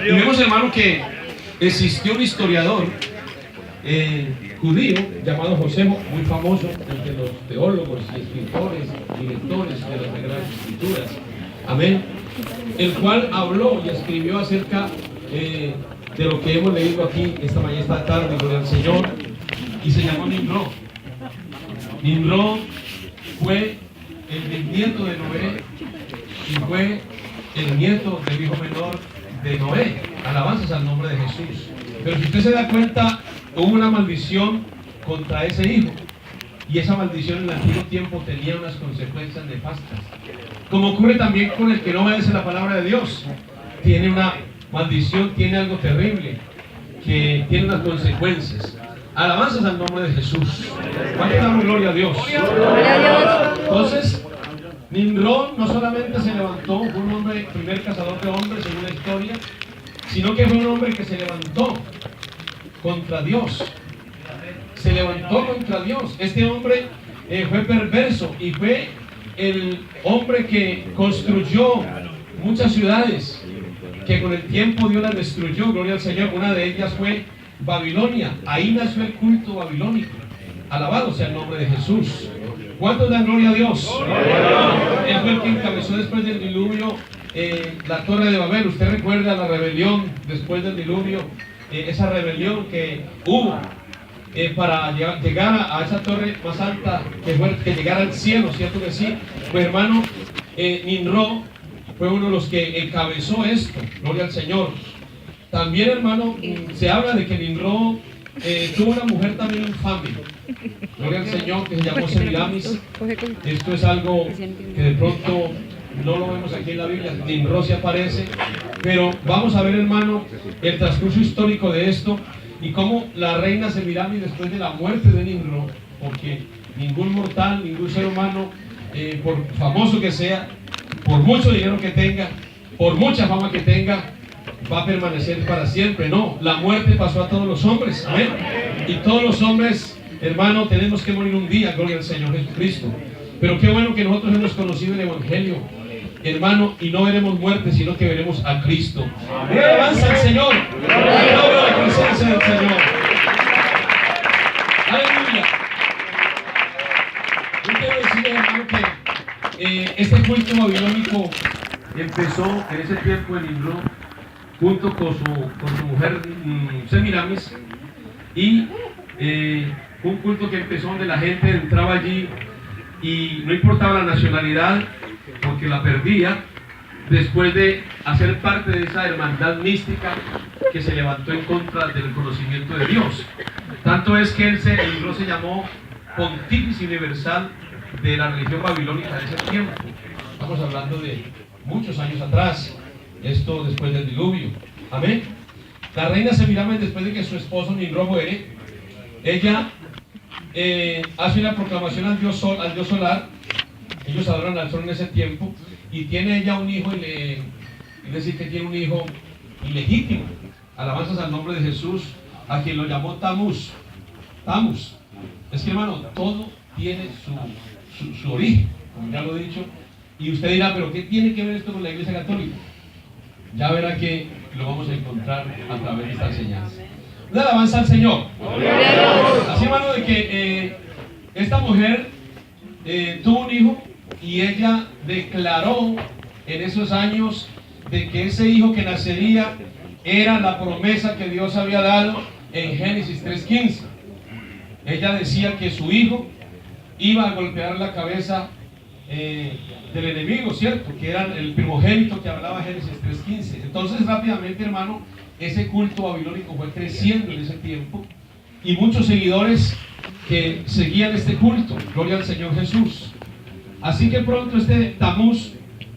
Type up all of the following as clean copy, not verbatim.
Y vemos, hermano, que existió un historiador judío llamado Josefo, muy famoso entre los teólogos y escritores y lectores de las Sagradas Escrituras, amén, el cual habló y escribió acerca de lo que hemos leído aquí esta tarde, gloria al Señor, y se llamó Nimrod. Nimrod fue el nieto de Noé y fue el nieto del hijo menor de Noé. Alabanzas al nombre de Jesús. Pero si usted se da cuenta, hubo una maldición contra ese hijo, y esa maldición en el antiguo tiempo tenía unas consecuencias nefastas, como ocurre también con el que no obedece la palabra de Dios. Tiene una maldición, tiene algo terrible, que tiene unas consecuencias. Alabanzas al nombre de Jesús. ¿Cuánto damos gloria a Dios? Gloria a Dios. Entonces, Nimrod no solamente se levantó, fue un hombre, primer cazador de hombres en una historia, sino que fue un hombre que se levantó contra Dios. Se levantó contra Dios. Este hombre fue perverso y fue el hombre que construyó muchas ciudades, que con el tiempo Dios las destruyó, gloria al Señor. Una de ellas fue Babilonia. Ahí nació el culto babilónico. Alabado sea el nombre de Jesús. ¿Cuántos dan gloria a Dios? Él fue el que encabezó después del diluvio la Torre de Babel. Usted recuerda la rebelión después del diluvio, esa rebelión que hubo para llegar a esa torre más alta, que llegara al cielo, ¿cierto que sí? Pues hermano, Nimrod fue uno de los que encabezó esto, gloria al Señor. También, hermano, se habla de que Nimrod tuvo una mujer también infame, gloria al Señor, que se llamó Semiramis. Esto es algo que de pronto no lo vemos aquí en la Biblia. Nimrod sí aparece, pero vamos a ver, hermano, el transcurso histórico de esto y cómo la reina Semiramis, después de la muerte de Nimrod, porque ningún mortal, ningún ser humano, por famoso que sea, por mucho dinero que tenga, por mucha fama que tenga, va a permanecer para siempre. No, la muerte pasó a todos los hombres, amén. Y todos los hombres, hermano, tenemos que morir un día, gloria al Señor Jesucristo. Pero qué bueno que nosotros hemos conocido el Evangelio, hermano, y no veremos muerte, sino que veremos a Cristo. Alabanza al Señor, gloria a la presencia del Señor. Aleluya. Yo quiero decirles, hermano, que este culto babilónico empezó en ese tiempo en Nimrod, junto con su mujer Semiramis, y un culto que empezó donde la gente entraba allí y no importaba la nacionalidad, porque la perdía, después de hacer parte de esa hermandad mística que se levantó en contra del conocimiento de Dios. Tanto es que el libro se llamó Pontífice Universal de la religión babilónica de ese tiempo. Estamos hablando de muchos años atrás, esto después del diluvio. Amén. La reina Semiramis, después de que su esposo Nimrod muere, ella hace una proclamación al dios solar. Ellos adoran al sol en ese tiempo, y tiene ella un hijo, es decir, que tiene un hijo ilegítimo. Alabanzas al nombre de Jesús, a quien lo llamó Tamuz. Tamuz. Es que, hermano, todo tiene su origen, como ya lo he dicho. Y usted dirá, pero ¿qué tiene que ver esto con la Iglesia Católica? Ya verá que lo vamos a encontrar a través de esta enseñanza. Una alabanza al Señor. Así, hermano, de que esta mujer tuvo un hijo, y ella declaró en esos años de que ese hijo que nacería era la promesa que Dios había dado en Génesis 3:15. Ella decía que su hijo iba a golpear la cabeza del enemigo, ¿cierto? Que era el primogénito que hablaba Génesis 3:15. Entonces, rápidamente, hermano, ese culto babilónico fue creciendo en ese tiempo, y muchos seguidores que seguían este culto, gloria al Señor Jesús. Así que pronto este Tamuz,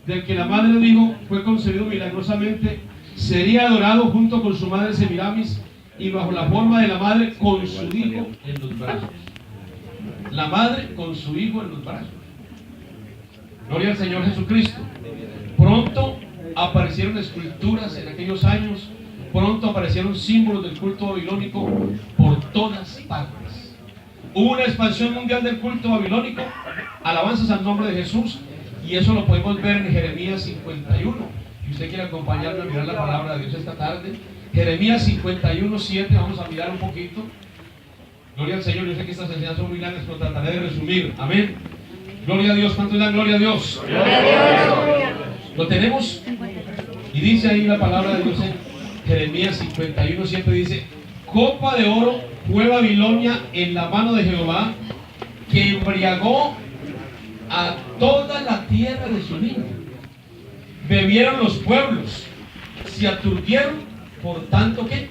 del que la madre dijo fue concebido milagrosamente, sería adorado junto con su madre Semiramis, y bajo la forma de la madre con su hijo en los brazos. La madre con su hijo en los brazos. Gloria al Señor Jesucristo. Pronto aparecieron esculturas en aquellos años, pronto aparecieron símbolos del culto babilónico por todas partes. Hubo una expansión mundial del culto babilónico. Alabanzas al nombre de Jesús. Y eso lo podemos ver en Jeremías 51. Si usted quiere acompañarme a mirar la palabra de Dios esta tarde, Jeremías 51:7, vamos a mirar un poquito. Gloria al Señor. Yo sé que estas enseñanzas son muy largas, pero trataré de resumir. Amén. Gloria a Dios. ¿Cuántos dan gloria a Dios? Gloria a Dios. Lo tenemos. Y dice ahí la palabra de Dios en Jeremías 51:7, dice: copa de oro fue Babilonia en la mano de Jehová, que embriagó a toda la tierra de su vino. Bebieron los pueblos, se aturdieron, por tanto que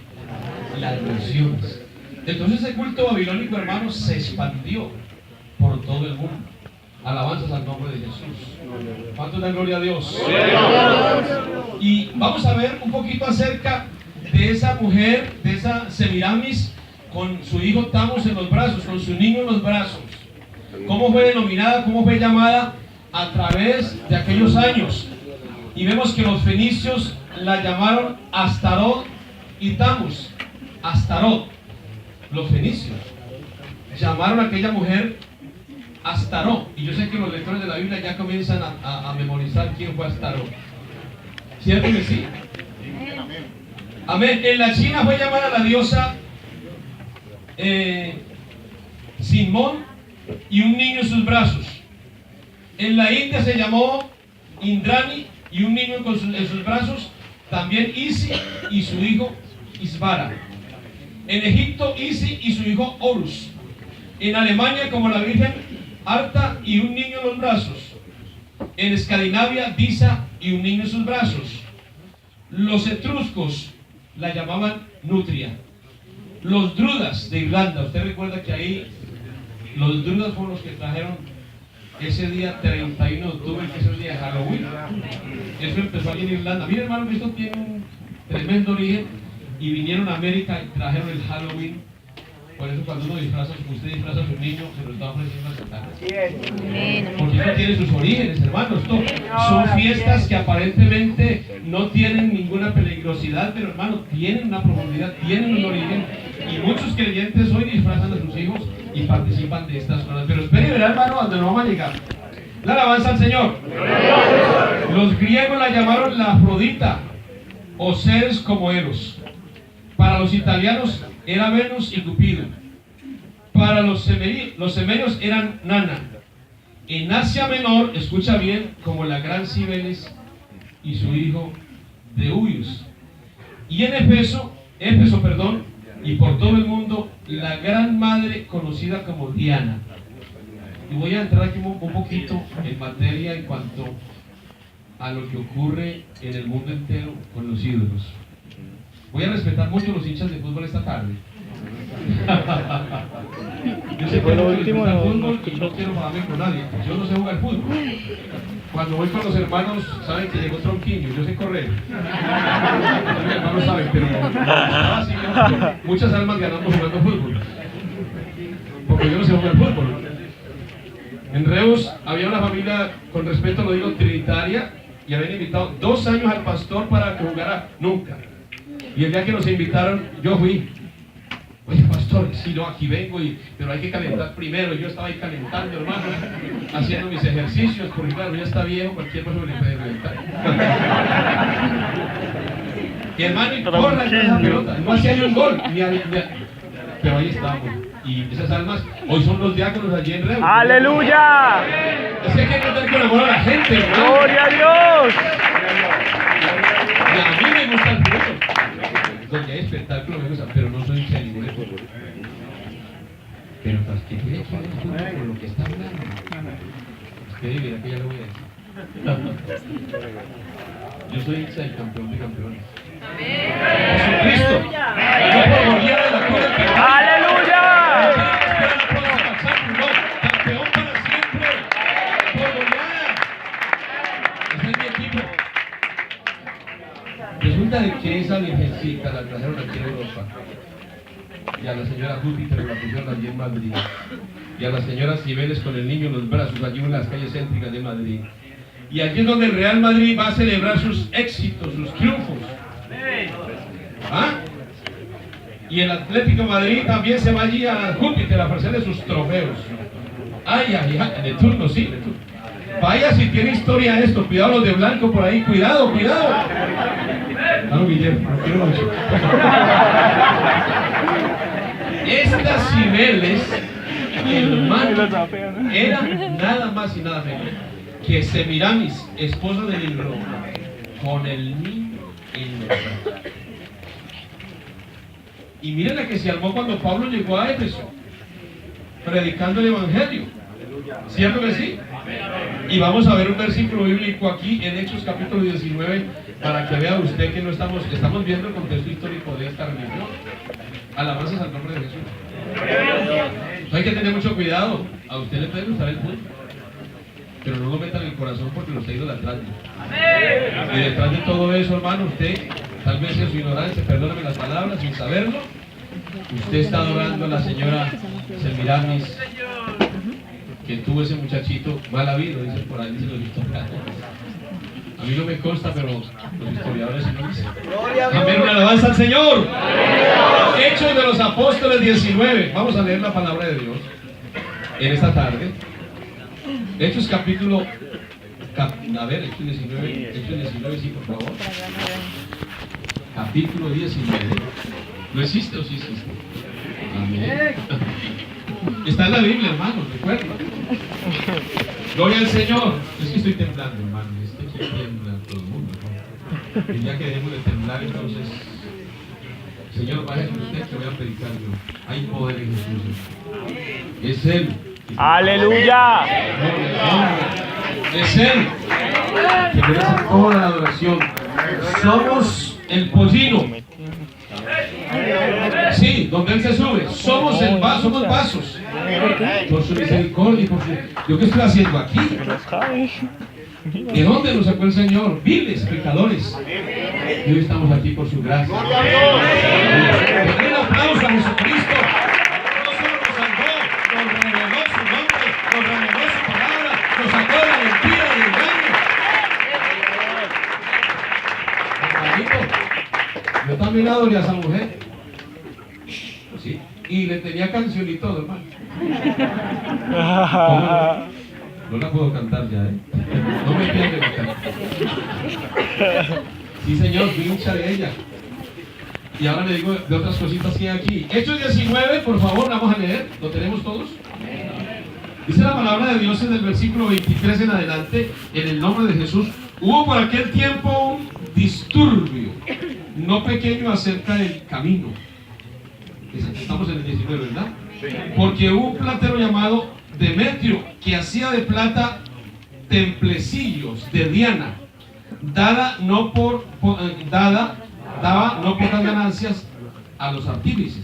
las naciones. Entonces ese culto babilónico, hermanos, se expandió por todo el mundo. Alabanzas al nombre de Jesús. ¿Cuántos dan gloria a Dios? Y vamos a ver un poquito acerca de esa mujer, de esa Semiramis, con su hijo Tamus en los brazos, con su niño en los brazos. ¿Cómo fue denominada, cómo fue llamada a través de aquellos años? Y vemos que los fenicios la llamaron Astarot y Tamus. Astarot. Los fenicios llamaron a aquella mujer Astarot. Y yo sé que los lectores de la Biblia ya comienzan a memorizar quién fue Astarot. ¿Cierto que sí? Amén. En la China fue llamada la diosa Simón y un niño en sus brazos. En la India se llamó Indrani y un niño en sus brazos. También Isi y su hijo Isvara. En Egipto, Isi y su hijo Horus. En Alemania, como la Virgen Arta y un niño en los brazos. En Escandinavia, Disa y un niño en sus brazos. Los etruscos la llamaban Nutria. Los drudas de Irlanda, usted recuerda que ahí los drudas fueron los que trajeron ese día 31 de octubre, que es el día de Halloween. Eso empezó allí en Irlanda. Mira, hermano, que esto tiene un tremendo origen. Y vinieron a América y trajeron el Halloween. Por eso cuando usted disfraza a su niño, se lo está ofreciendo a Satanás. Porque esto tiene sus orígenes, hermanos. Son fiestas que aparentemente no tienen ninguna peligrosidad, pero hermanos, tienen una profundidad, tienen un origen. Y muchos creyentes hoy disfrazan a sus hijos y participan de estas cosas. Pero espere y verá, hermano, a donde no vamos a llegar. La alabanza al Señor. Los griegos la llamaron la Afrodita, o seres como Eros. Para los italianos era Venus y Cupido. Para los semerios eran Nana. En Asia Menor, escucha bien, como la gran Cibeles y su hijo Deuyus. Y en Éfeso, y por todo el mundo, la gran madre conocida como Diana. Y voy a entrar aquí un poquito en materia en cuanto a lo que ocurre en el mundo entero con los ídolos. Voy a respetar mucho a los hinchas de fútbol esta tarde. Yo sé que no último el fútbol y no quiero pararme con nadie. Yo no sé jugar fútbol. Cuando voy con los hermanos, saben que llegó Tronquiño, yo sé correr. Mis hermanos saben, pero así, muchas almas ganamos jugando fútbol. Porque yo no sé jugar fútbol. En Reus había una familia, con respeto lo digo, trinitaria, y habían invitado 2 años al pastor para que jugara nunca. Y el día que nos invitaron, yo fui. Oye, pastor, si no, aquí vengo, pero hay que calentar primero. Y yo estaba ahí calentando, hermano, haciendo mis ejercicios, porque claro, ya está viejo, cualquier cosa me puede reventar. Y hermano, y corra esa pelota. No hacía ni un gol, pero ahí estamos. Y esas almas hoy son los diáconos allí en Reus. ¡Aleluya! Es que hay que tratar con amor a la gente, hermano. ¡Gloria a Dios! Y a mí me gusta el fútbol. Donde hay espectáculo me gusta, pero no soy hincha de ningún fútbol. Pero tras que tiene que ver el fútbol con lo que está hablando. Espera, mira que ya lo voy a decir. Yo soy hincha del campeón de campeones. Jesucristo. No por gobierno de la cruz. ¡Aleluya! Campeón para siempre. Por goleada. Ese es mi equipo. Resulta de que esa virgencita la trajeron aquí en Europa. Y a la señora Júpiter la pusieron allí en Madrid. Y a la señora Cibeles con el niño en los brazos, allí en las calles céntricas de Madrid. Y aquí es donde el Real Madrid va a celebrar sus éxitos, sus triunfos. ¿Ah? Y el Atlético de Madrid también se va allí a Júpiter a ofrecerle sus trofeos. Ay, ay, ay, de turno, sí, de turno. Vaya si tiene historia esto, cuidado los de blanco por ahí, cuidado, cuidado. Claro, Guillermo, no quiero mucho. Estas Cibeles, hermano, eran nada más y nada menos que Semiramis, esposa de Nimrod, con el niño en los brazos. Y miren la que se armó cuando Pablo llegó a Éfeso, predicando el Evangelio. ¿Cierto que sí? Y vamos a ver un versículo bíblico aquí en Hechos capítulo 19 para que vea usted que no estamos viendo el contexto histórico de esta religión. Alabanzas al nombre de Jesús. Entonces hay que tener mucho cuidado. A usted le puede gustar el fútbol, pero no lo metan en el corazón porque lo está idolatrando. Y detrás de todo eso, hermano, usted, tal vez en su ignorancia, perdóname las palabras, sin saberlo, usted está adorando a la señora Semiramis, que tuvo ese muchachito mal habido, dicen por ahí, dicen los historiadores. A mí no me consta, pero los historiadores sí lo dicen. Amén, una alabanza al Señor. Hechos de los Apóstoles 19. Vamos a leer la palabra de Dios en esta tarde. Hechos capítulo... a ver, Hechos 19, sí, por favor. Capítulo 19. ¿No existe o sí existe? Amén. Está en la Biblia, hermano, recuerda. Gloria al Señor. Es que estoy temblando, hermano. Aquí tiembla todo el mundo, ¿no? Y ya que dejemos de temblar, entonces, Señor, vaya con usted que voy a predicar yo. Hay poder en Jesús. Es Él. ¡Aleluya! Es Él que merece toda la adoración. Somos el pollino. Sí, donde Él se sube. Somos somos vasos. Por su misericordia y por su... ¿Yo qué estoy haciendo aquí? ¿De dónde nos sacó el Señor? Viles, pecadores. Y hoy estamos aquí por su gracia. Denle un aplauso a Jesucristo. No solo nos salvó, nos reveló su nombre, nos reveló su palabra, nos sacó de la mentira, del engaño. Yo también adoré a esa mujer. Sí. Y le tenía canción y todo, hermano. No la puedo cantar ya, ¿eh? No me pidan que la cante. Sí, señor, fui hincha de ella. Y ahora le digo de otras cositas que hay aquí. Hechos 19, por favor, vamos a leer. ¿Lo tenemos todos? Dice la palabra de Dios en el versículo 23 en adelante, en el nombre de Jesús. Hubo por aquel tiempo un disturbio, no pequeño, acerca del camino. Estamos en el 19, ¿verdad? Porque hubo un platero llamado Demetrio, que hacía de plata templecillos de Diana, daba no pocas ganancias a los artífices,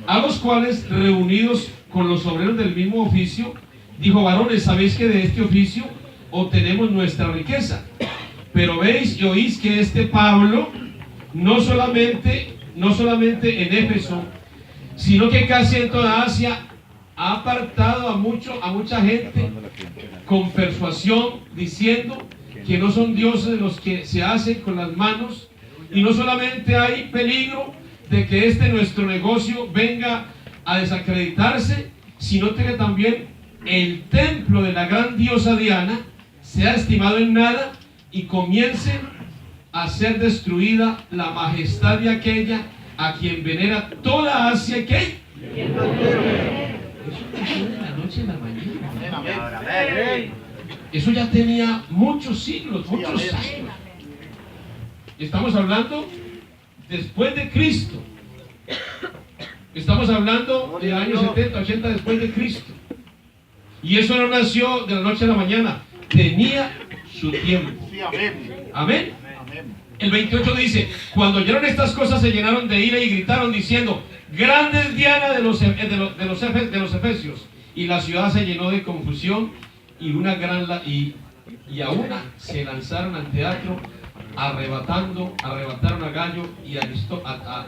a los cuales, reunidos con los obreros del mismo oficio, dijo: varones, sabéis que de este oficio obtenemos nuestra riqueza, pero veis y oís que este Pablo no solamente en Éfeso, sino que casi en toda Asia ha apartado a mucha gente con persuasión, diciendo que no son dioses los que se hacen con las manos. Y no solamente hay peligro de que nuestro negocio venga a desacreditarse, sino que también el templo de la gran diosa Diana sea estimado en nada y comience a ser destruida la majestad de aquella a quien venera toda Asia. ¿Qué? Eso pasó de la noche a la mañana. Eso ya tenía muchos siglos, muchos años. Estamos hablando después de Cristo. Estamos hablando de años 70, 80 después de Cristo. Y eso no nació de la noche a la mañana. Tenía su tiempo. Amén. El 28 dice: cuando oyeron estas cosas se llenaron de ira y gritaron diciendo: grande es Diana de los efesios. Y la ciudad se llenó de confusión y a una se lanzaron al teatro, arrebataron a Gallo y a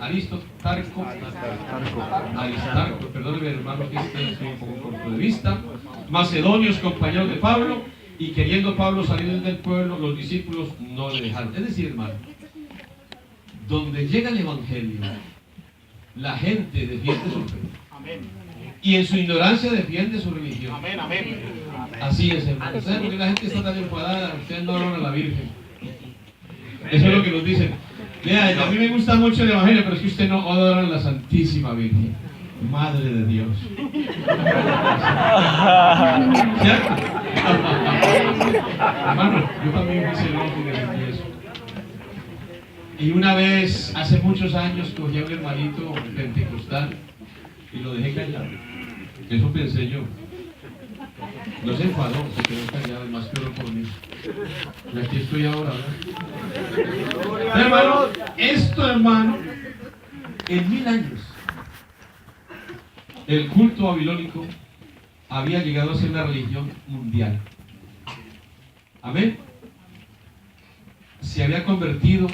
Aristarco, perdónenme hermanos que estoy un poco corto de vista, macedonios, compañeros de Pablo, y queriendo Pablo salir del pueblo, los discípulos no le dejaron. Es decir, hermano, donde llega el Evangelio, la gente defiende su fe. Amén. Y en su ignorancia defiende su religión. Amén, amén. Así es, hermano. ¿Saben por qué la gente está tan enfadada? Ustedes no adoran a la Virgen. Eso es lo que nos dicen. Mira, a mí me gusta mucho el Evangelio, pero es que usted no adora a la Santísima Virgen, Madre de Dios. ¿Cierto? Hermano, yo también hice el ojo de eso. Y una vez, hace muchos años, cogí a un hermanito pentecostal y lo dejé callado. Eso pensé yo. No se enfadó, se quedó callado, el más que oró por mí. Y aquí estoy ahora, ¿verdad? Hermano, esto, hermano, en 1000 años, el culto babilónico había llegado a ser una religión mundial. Amén. Se había convertido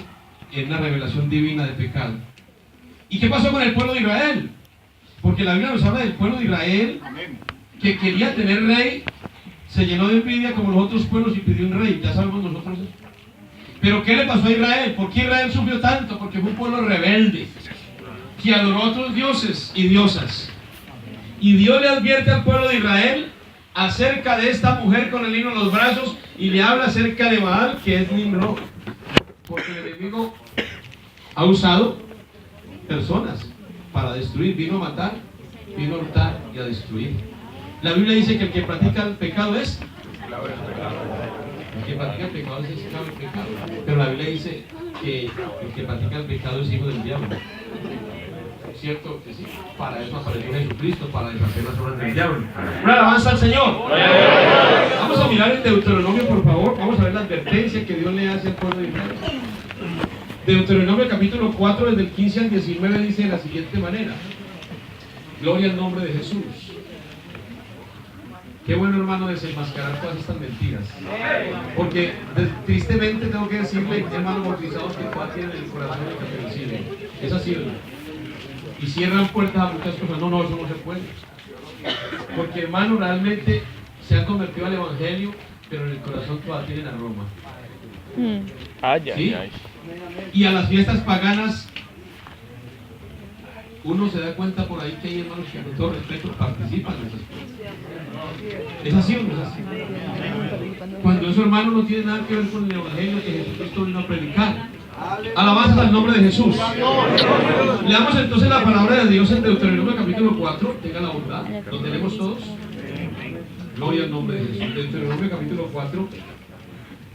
en una revelación divina de pecado. ¿Y qué pasó con el pueblo de Israel? Porque la Biblia nos habla del pueblo de Israel que quería tener rey, se llenó de envidia como los otros pueblos y pidió un rey. Ya sabemos nosotros eso. Pero ¿qué le pasó a Israel? ¿Por qué Israel sufrió tanto? Porque fue un pueblo rebelde que adoró a otros dioses y diosas. Y Dios le advierte al pueblo de Israel acerca de esta mujer con el niño en los brazos y le habla acerca de Baal, que es Nimrod. Porque el enemigo ha usado personas para destruir. Vino a matar, vino a hurtar y a destruir. La Biblia dice que el que practica el pecado es el que practica el pecado es esclavo del pecado. Pero la Biblia dice que el que practica el pecado es hijo del diablo. ¿Cierto que sí? Para eso apareció Jesucristo, para deshacer las obras del diablo. Una alabanza al Señor. Vamos a mirar en Deuteronomio, por favor. Vamos a ver la advertencia que Dios le hace al pueblo de Israel. Deuteronomio capítulo 4, desde el 15 al 19, dice de la siguiente manera: gloria al nombre de Jesús. Qué bueno, hermano, desenmascarar todas estas mentiras. Porque tristemente tengo que decirle, hermanos bautizados, que todavía tienen el corazón de catolicismo. Es así, hermano. Y cierran puertas a muchas cosas. No, eso no se puede. Porque, hermano, realmente se han convertido al Evangelio, pero en el corazón todavía tienen a Roma. ¿Sí? Y a las fiestas paganas, uno se da cuenta por ahí que hay hermanos que con todo respeto participan en esas cosas. ¿Es así o no es así? Cuando eso, hermano, no tiene nada que ver con el Evangelio que Jesucristo vino a predicar. Alabanzas al nombre de Jesús. Leamos entonces la palabra de Dios en Deuteronomio capítulo 4. Tenga la bondad. ¿Lo tenemos todos? Gloria al nombre de Jesús. Deuteronomio capítulo 4.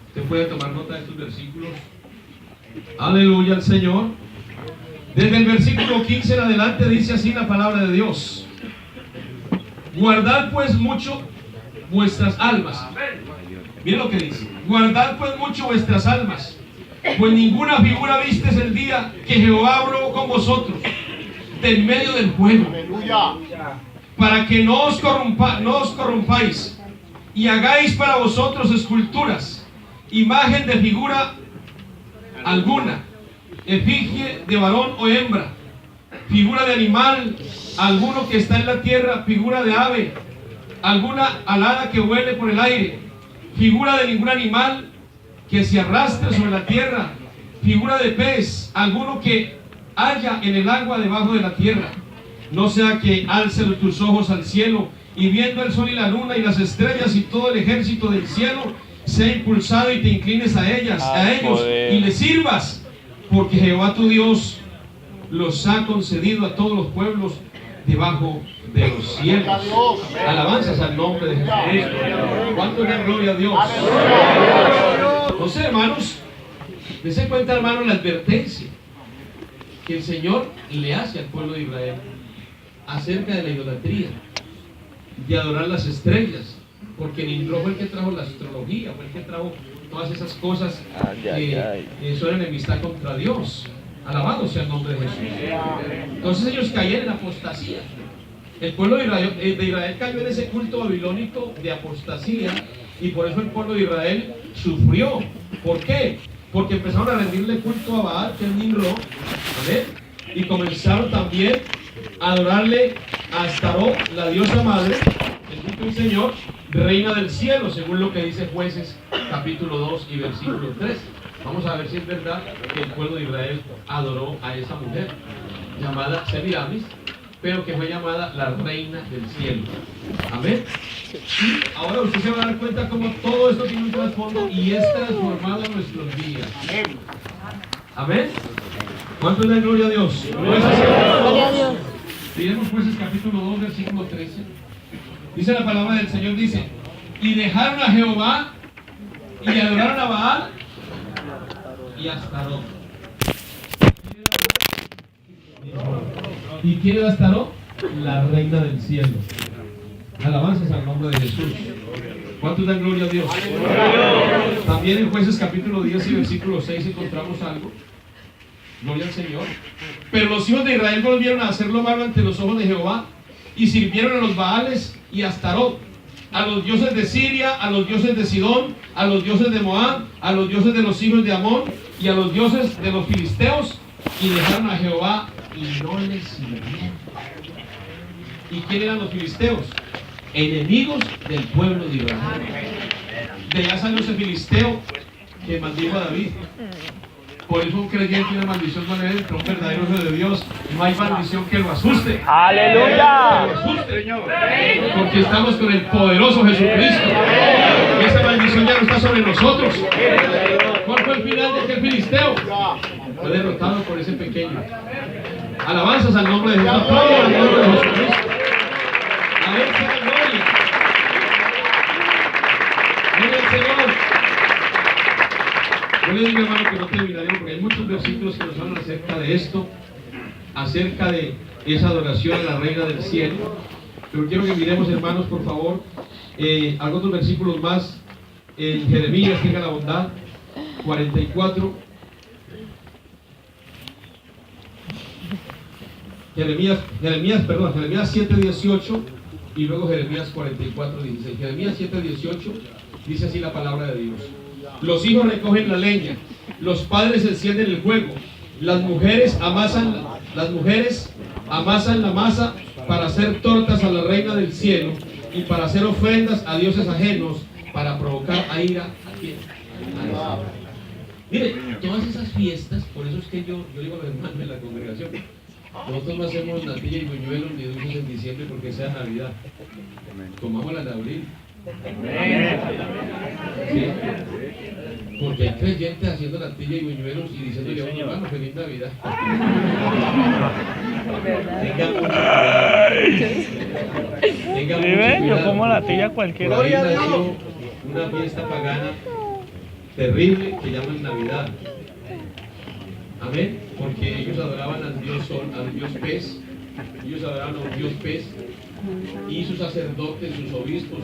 Usted puede tomar nota de estos versículos. Aleluya al Señor. Desde el versículo 15 en adelante dice así la palabra de Dios: guardad pues mucho vuestras almas. Miren lo que dice: guardad pues mucho vuestras almas, pues ninguna figura vistes el día que Jehová habló con vosotros del medio del fuego, para que no os corrompáis y hagáis para vosotros esculturas, imagen de figura alguna, efigie de varón o hembra, figura de animal alguno que está en la tierra, figura de ave alguna alada que vuele por el aire, figura de ningún animal que se arrastre sobre la tierra, figura de pez alguno que haya en el agua debajo de la tierra. No sea que alce tus ojos al cielo y viendo el sol y la luna y las estrellas y todo el ejército del cielo sea impulsado y te inclines a ellos y les sirvas, porque Jehová tu Dios los ha concedido a todos los pueblos debajo de los cielos. Alabanzas al nombre de Jesucristo. ¿Cuánto da gloria a Dios? Entonces, hermanos, dense cuenta, hermanos, la advertencia que el Señor le hace al pueblo de Israel acerca de la idolatría, de adorar las estrellas, porque Nimrod fue el que trajo la astrología, fue el que trajo todas esas cosas que son enemistad contra Dios. Alabado sea el nombre de Jesús. Entonces ellos cayeron en apostasía. El pueblo de Israel cayó en ese culto babilónico de apostasía, y por eso el pueblo de Israel sufrió. ¿Por qué? Porque empezaron a rendirle culto a Baal, que es Nimrod, ¿vale? Y comenzaron también a adorarle a Astarot, la diosa madre, el Señor, reina del cielo, según lo que dice Jueces capítulo 2 y versículo 3. Vamos a ver si es verdad que el pueblo de Israel adoró a esa mujer llamada Semiramis, pero que fue llamada la reina del cielo. Amén. Y ahora usted se va a dar cuenta cómo todo esto tiene un trasfondo y es transformado en nuestros días. Amén. ¿Cuánto es la gloria a Dios? Gloria a Dios. Miremos Jueces capítulo 2, versículo 13. Dice la palabra del Señor, dice: y dejaron a Jehová y adoraron a Baal y a Astarot. ¿Y quién era Astarot? La reina del cielo. Alabanzas al nombre de Jesús. ¿Cuánto dan gloria a Dios? También en Jueces capítulo 10 y versículo 6 encontramos algo. Gloria al Señor. Pero los hijos de Israel volvieron a hacer lo malo ante los ojos de Jehová y sirvieron a los Baales y a Astarot, a los dioses de Siria, a los dioses de Sidón, a los dioses de Moab, a los dioses de los hijos de Amón y a los dioses de los filisteos, y dejaron a Jehová y no les sirvieron. ¿Y quién eran los filisteos? Enemigos del pueblo de Israel. De allá salió ese filisteo que maldijo a David. Por eso un creyente y una maldición no le entra, un verdadero hijo de Dios. No hay maldición que lo asuste. ¡Aleluya! Que lo asuste, porque estamos con el poderoso Jesucristo. Y esa maldición ya no está sobre nosotros. ¿Cuál fue el final de aquel filisteo? Fue derrotado por ese pequeño. Alabanzas al nombre de Jesús. Al nombre de Jesucristo. A ver, sea la gloria. Gloria al Señor. Yo le digo, hermano, que no terminaremos porque hay muchos versículos que nos hablan acerca de esto, acerca de esa adoración a la reina del cielo. Pero quiero que miremos, hermanos, por favor, algunos versículos más en Jeremías, tenga la bondad, 44. Jeremías 7:18 y luego Jeremías 44:16. Jeremías 7:18 dice así la palabra de Dios: los hijos recogen la leña, los padres encienden el fuego, las mujeres amasan la masa para hacer tortas a la reina del cielo y para hacer ofrendas a dioses ajenos, para provocar a ira a quién. Mire, todas esas fiestas, por eso es que yo digo a los hermanos de la congregación, nosotros no hacemos natilla y buñuelos ni dulces en diciembre porque sea Navidad. Comámosla en abril. ¿Sí? Porque hay creyentes haciendo natilla y buñuelos y diciéndole a un hermano feliz Navidad. Tengan mucho cuidado. Yo como natilla cualquiera. Por ahí nació una fiesta pagana terrible que llaman Navidad. Amén. Porque ellos adoraban al dios sol, al dios pez. Ellos adoraban a un dios pez. Y sus sacerdotes, sus obispos,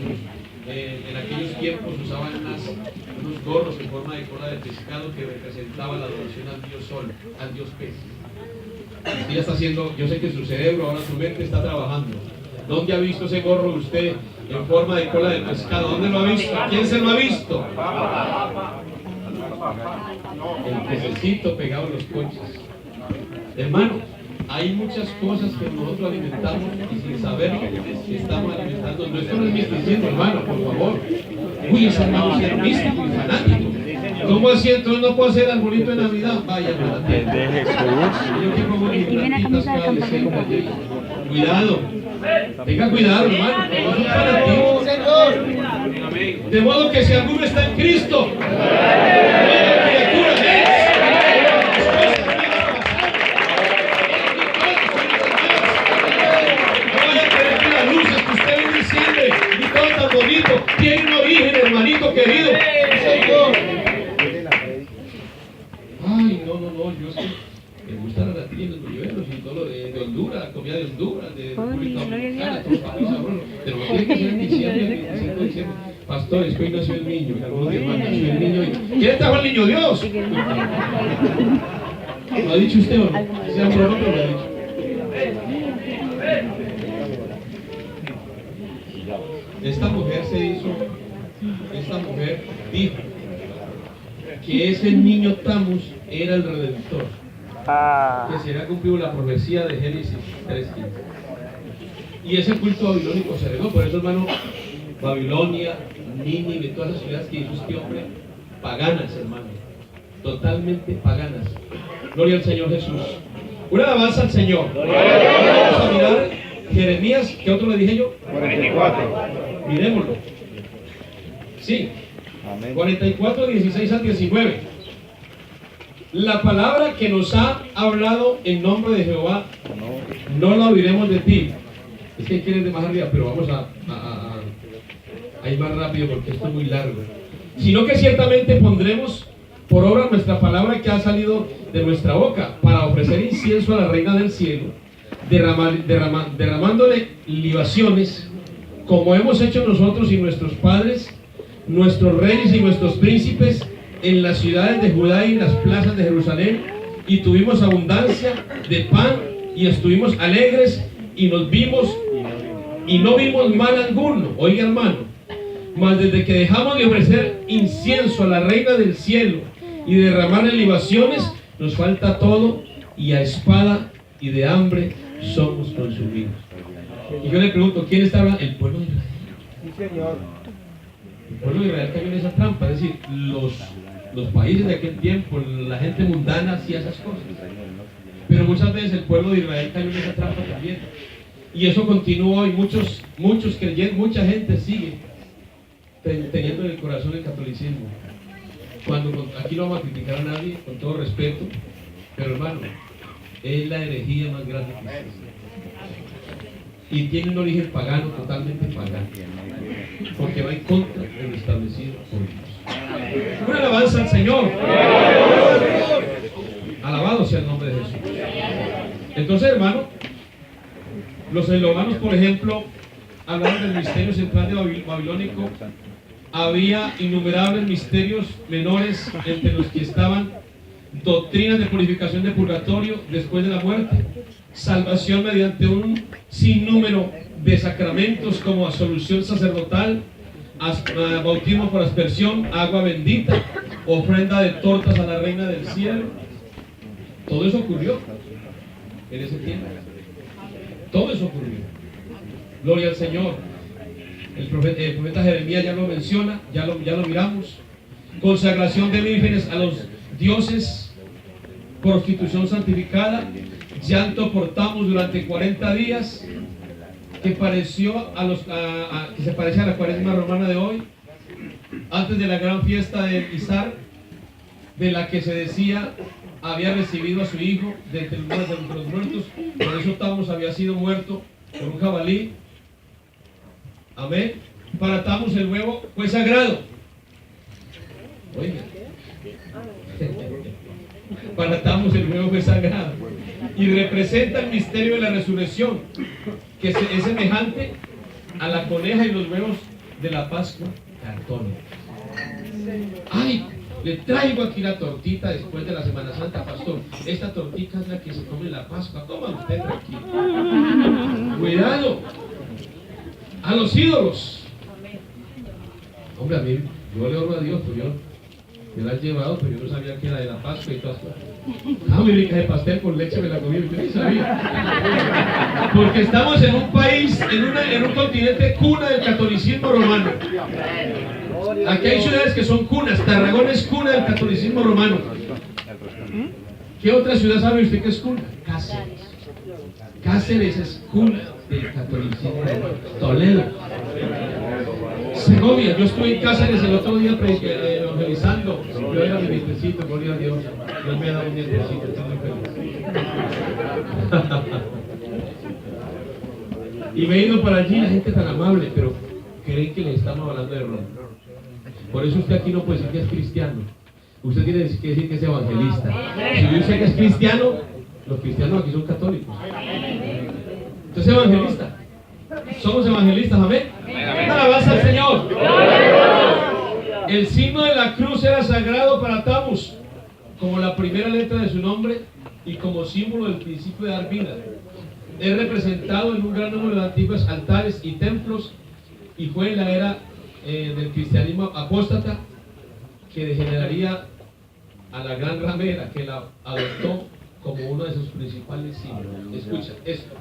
en aquellos tiempos usaban unos gorros en forma de cola de pescado que representaban la adoración al dios sol, al dios pez. Usted ya está haciendo, yo sé que su cerebro, ahora su mente está trabajando. ¿Dónde ha visto ese gorro usted en forma de cola de pescado? ¿Dónde lo ha visto? ¿A quién se lo ha visto? El pececito pegado en los coches. Hermano, hay muchas cosas que nosotros alimentamos y sin saber que estamos alimentando. No, esto no es misticismo, hermano, por favor. Uy, ese hermano es místico y fanático. ¿Cómo así? Entonces no puedo hacer arbolito de Navidad. Vaya, Es de Jesús. yo que como plantitas cada diciembre allí. Cuidado. Tenga cuidado, hermano. No es un fanatismo. De modo que si alguno está en Cristo, nueva criatura es. Bonito, tiene un origen, hermanito querido. Ay, no, yo sé, me gusta la natilla y los buñuelos y todo lo de Honduras, la comida de Honduras, de República Dominicana, todo papi sabroso. Pero no tiene que ser en diciembre, el 25 de diciembre. Pastores, que hoy nació el niño, algunos hermanos nació el niño. ¿Quién trajo al niño Dios? ¿Lo ha dicho usted o no? Sea por otro, lo ha dicho. Esta mujer dijo que ese niño Tammuz era el Redentor, que se había cumplido la profecía de Génesis 3:15. Y ese culto babilónico se regó. Por eso, hermano, Babilonia, Nínive, todas las ciudades que hizo este hombre, paganas, hermano, totalmente paganas. Gloria al Señor Jesús. Una alabanza al Señor. Vamos a mirar Jeremías, ¿qué otro le dije yo? 44. Miremoslo. Sí. 44, 16 al 19. La palabra que nos ha hablado en nombre de Jehová, no la oiremos de ti. Es que quieren de más arriba, pero vamos a ir más rápido porque esto es muy largo. Sino que ciertamente pondremos por obra nuestra palabra que ha salido de nuestra boca para ofrecer incienso a la reina del cielo, derramándole libaciones, como hemos hecho nosotros y nuestros padres, nuestros reyes y nuestros príncipes, en las ciudades de Judá y en las plazas de Jerusalén, y tuvimos abundancia de pan y estuvimos alegres y nos vimos y no vimos mal alguno. Oiga, hermano, mas desde que dejamos de ofrecer incienso a la reina del cielo y derramarle libaciones, nos falta todo, y a espada y de hambre somos consumidos. Y yo le pregunto, ¿quién está hablando? El pueblo de Israel. Sí, Señor. El pueblo de Israel cayó en esa trampa, es decir, los países de aquel tiempo, la gente mundana hacía esas cosas. Pero muchas veces el pueblo de Israel cayó en esa trampa también. Y eso continúa, y muchos creyentes, mucha gente sigue teniendo en el corazón el catolicismo. Aquí no vamos a criticar a nadie, con todo respeto, pero hermano, es la herejía más grande que existe. Y tiene un origen pagano, totalmente pagano, porque va en contra de lo establecido por Dios. Una alabanza al Señor. Alabado sea el nombre de Jesús. Entonces, hermano, los eslovanos, por ejemplo, hablaron del misterio central de babilónico. Había innumerables misterios menores, entre los que estaban doctrinas de purificación de purgatorio después de la muerte, salvación mediante un sinnúmero de sacramentos como absolución sacerdotal, bautismo por aspersión, agua bendita, ofrenda de tortas a la reina del cielo. Todo eso ocurrió en ese tiempo. Todo eso ocurrió. Gloria al Señor. El profeta Jeremías ya lo menciona, ya lo miramos. Consagración de vírgenes a los dioses, prostitución santificada, llanto por Tamuz durante 40 días, que pareció que se parece a la cuaresma romana de hoy, antes de la gran fiesta de Isar, de la que se decía había recibido a su hijo de entre los muertos. Por eso Tamuz había sido muerto por un jabalí. Amén. Para Tamuz el huevo fue sagrado. Oiga. Para Tamuz el huevo fue sagrado y representa el misterio de la resurrección, que es semejante a la coneja y los huevos de la Pascua católica. Ay, le traigo aquí la tortita después de la Semana Santa, pastor. Esta tortita es la que se come en la Pascua. Toma usted tranquilo. Cuidado a los ídolos. Hombre, a mí, yo le oro a Dios, pues yo me la han llevado, pero yo no sabía que era de la Pascua y todas cosas. Muy rica de pastel con leche, me la comí, yo ni sabía. Porque estamos en un país, en un continente cuna del catolicismo romano. Aquí hay ciudades que son cunas. Tarragona es cuna del catolicismo romano. ¿Qué otra ciudad sabe usted que es cuna? Cáceres. Cáceres es cuna del catolicismo romano. Toledo. Segovia. Yo estuve en Cáceres el otro día evangelizando. Yo era mi nietecito, gloria a Dios. Dios me ha dado un nietecito, estoy muy feliz. Y me he ido para allí, la gente tan amable, pero creen que le estamos hablando de Roma. Por eso usted aquí no puede decir que es cristiano. Usted tiene que decir que es evangelista. Si yo dice que es cristiano, los cristianos aquí son católicos. Entonces, evangelista. Somos evangelistas, amén. Alabanza al Señor. El signo de la cruz era sagrado para Tamuz, como la primera letra de su nombre y como símbolo del principio de dar vida. Es representado en un gran número de antiguos altares y templos, y fue en la era del cristianismo apóstata que degeneraría a la gran ramera, que la adoptó como uno de sus principales símbolos. Escucha esto.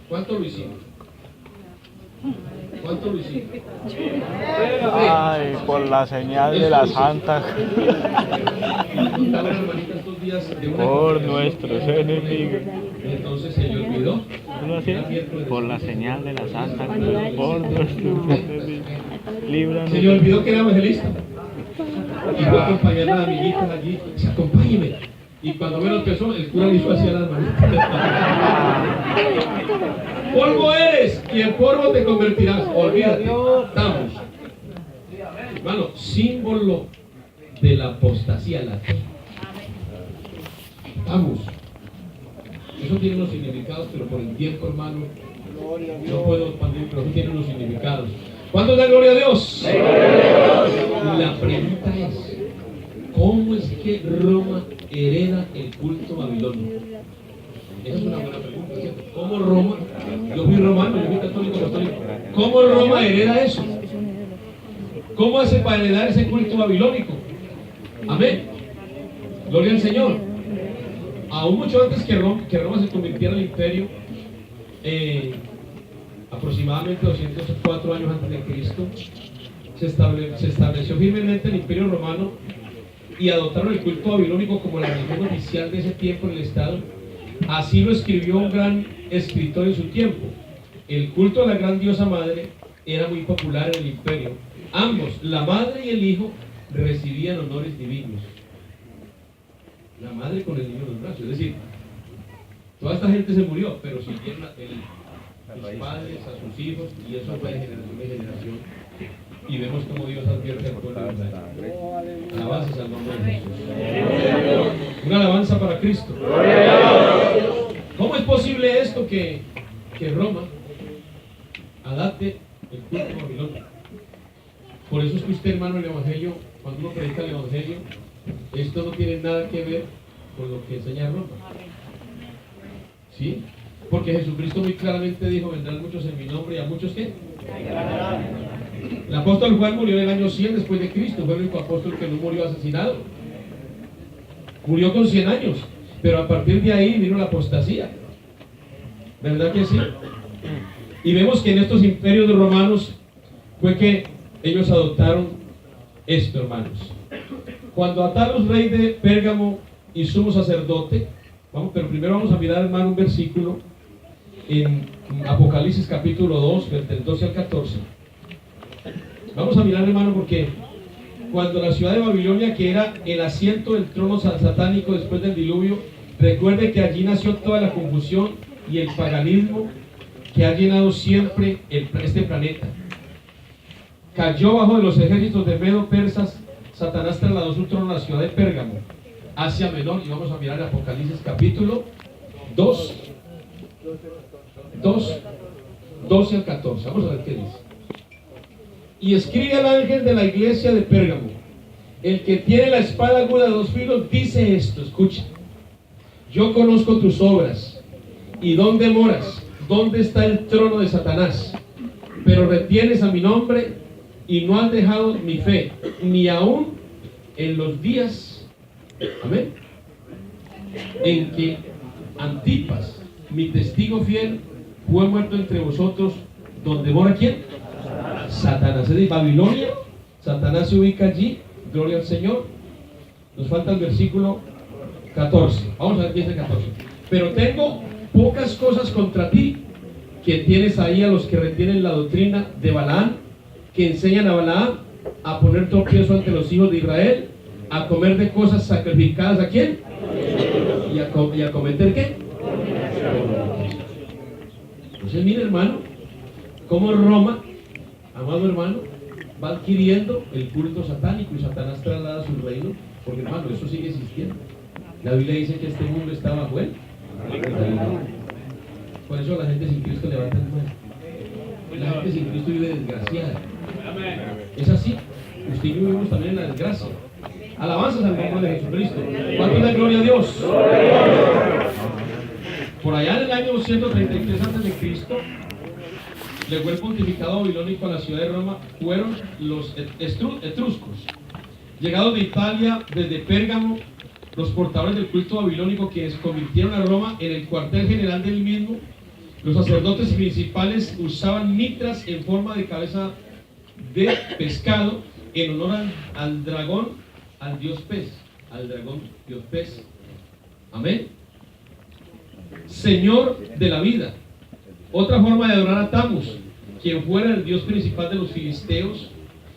¿Cuánto lo hicimos? ¿Cuánto lo hicimos? Ay, por la señal de la Santa. contaba una hermanita estos días de una Por congregación nuestros que enemigos. entonces se le olvidó. ¿Lo hacía? Por la señal de la Santa Cruz, por nuestros enemigos. Líbranos. Se le olvidó que era evangelista. Y fue a acompañar a las amiguitas allí. Dice, acompáñeme. Y cuando menos empezó, el cura le hizo así a las hermanitas. Polvo eres y en polvo te convertirás. Olvídate. Estamos. Hermano, símbolo de la apostasía latina. Vamos. Eso tiene unos significados, pero por el tiempo, hermano, no puedo expandir, pero eso tiene unos significados. ¿Cuántos dan gloria a Dios? La pregunta es, ¿cómo es que Roma hereda el culto babilonio? Esa es una buena pregunta, ¿cierto? ¿Cómo Roma? Yo fui romano, yo fui católico. ¿Cómo Roma hereda eso? ¿Cómo hace para heredar ese culto babilónico? Amén. Gloria al Señor. Aún mucho antes que Roma se convirtiera en el imperio, aproximadamente 204 años antes de Cristo, se estableció firmemente el imperio romano y adoptaron el culto babilónico como la religión oficial de ese tiempo en el Estado. Así lo escribió un gran escritor en su tiempo. El culto a la gran diosa madre era muy popular en el imperio. Ambos, la madre y el hijo, recibían honores divinos. La madre con el niño en los brazos. Es decir, toda esta gente se murió, pero siguieron a sus padres, a sus hijos, y eso fue de generación en generación. Y vemos cómo Dios advierte al pueblo de Israel. Alabanzas al nombre de Jesús. Una alabanza para Cristo. ¿Cómo es posible esto que Roma adapte el culto babilónico? Por eso es que usted, hermano, el Evangelio, cuando uno predica el Evangelio, esto no tiene nada que ver con lo que enseña Roma. ¿Sí? Porque Jesucristo muy claramente dijo, vendrán muchos en mi nombre y a muchos ¿qué? El apóstol Juan murió en el año 100 después de Cristo, fue el único apóstol que no murió asesinado. Murió con 100 años, pero a partir de ahí vino la apostasía. ¿Verdad que sí? Y vemos que en estos imperios romanos fue que ellos adoptaron esto, hermanos. Cuando Atalos, rey de Pérgamo y sumo sacerdote, pero primero vamos a mirar, hermano, un versículo en Apocalipsis capítulo 2, del 12 al 14. Vamos a mirar, hermano, porque cuando la ciudad de Babilonia, que era el asiento del trono satánico después del diluvio, recuerde que allí nació toda la confusión y el paganismo que ha llenado siempre este planeta. Cayó bajo de los ejércitos de Medo persas. Satanás trasladó su trono a la ciudad de Pérgamo, Asia Menor, y vamos a mirar Apocalipsis capítulo 2, 12 al 14. Vamos a ver qué dice. Y escribe al ángel de la iglesia de Pérgamo: el que tiene la espada aguda de dos filos dice esto, escucha: yo conozco tus obras y dónde moras, dónde está el trono de Satanás, pero retienes a mi nombre y no has dejado mi fe, ni aún en los días, amén, en que Antipas, mi testigo fiel, fue muerto entre vosotros, donde mora ¿quién? Satanás. Es de Babilonia, Satanás se ubica allí, gloria al Señor. Nos falta el versículo 14. Vamos a ver qué dice el 14. Pero tengo pocas cosas contra ti, que tienes ahí a los que retienen la doctrina de Balaam, que enseñan a Balaam a poner tropiezo ante los hijos de Israel, a comer de cosas sacrificadas ¿a quién? Y a cometer ¿qué? Entonces mire, hermano, cómo Roma, amado hermano, va adquiriendo el culto satánico y Satanás traslada su reino, porque hermano, eso sigue existiendo. La Biblia dice que este mundo está bajo él. Por eso la gente sin Cristo levanta el mundo. La gente sin Cristo vive desgraciada. Es así. Usted y yo vivimos también en la desgracia. Alabanzas al nombre de Jesucristo. ¿Cuánto da gloria a Dios? Por allá en el año 133 a.C., llegó el pontificado babilónico a la ciudad de Roma. Fueron los etruscos, llegados de Italia desde Pérgamo, los portadores del culto babilónico, quienes convirtieron a Roma en el cuartel general del mismo. Los sacerdotes principales usaban mitras en forma de cabeza de pescado en honor al dragón, al dios pez, al dragón Dios pez. Amén. Señor de la vida. Otra forma de adorar a Tamus, quien fuera el dios principal de los filisteos,